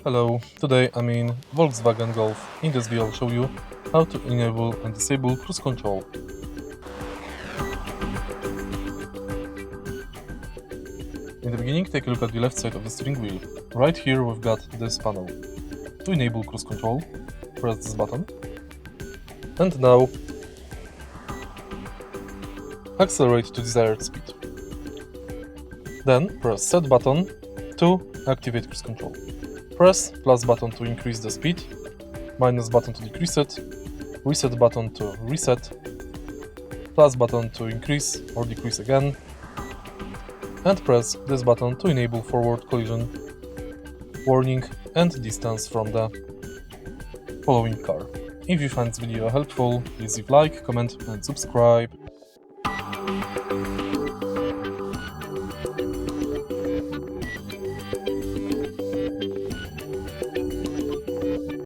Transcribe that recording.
Hello, today I'm in Volkswagen Golf. In this video I'll show you how to enable and disable cruise control. In the beginning, take a look at the left side of the steering wheel. Right here we've got this panel. To enable cruise control, press this button. And now accelerate to desired speed. Then press set button to activate cruise control. Press plus button to increase the speed, minus button to decrease it, reset button to reset, plus button to increase or decrease again, and press this button to enable forward collision warning and distance from the following car. If you find this video helpful, please leave like, comment and subscribe.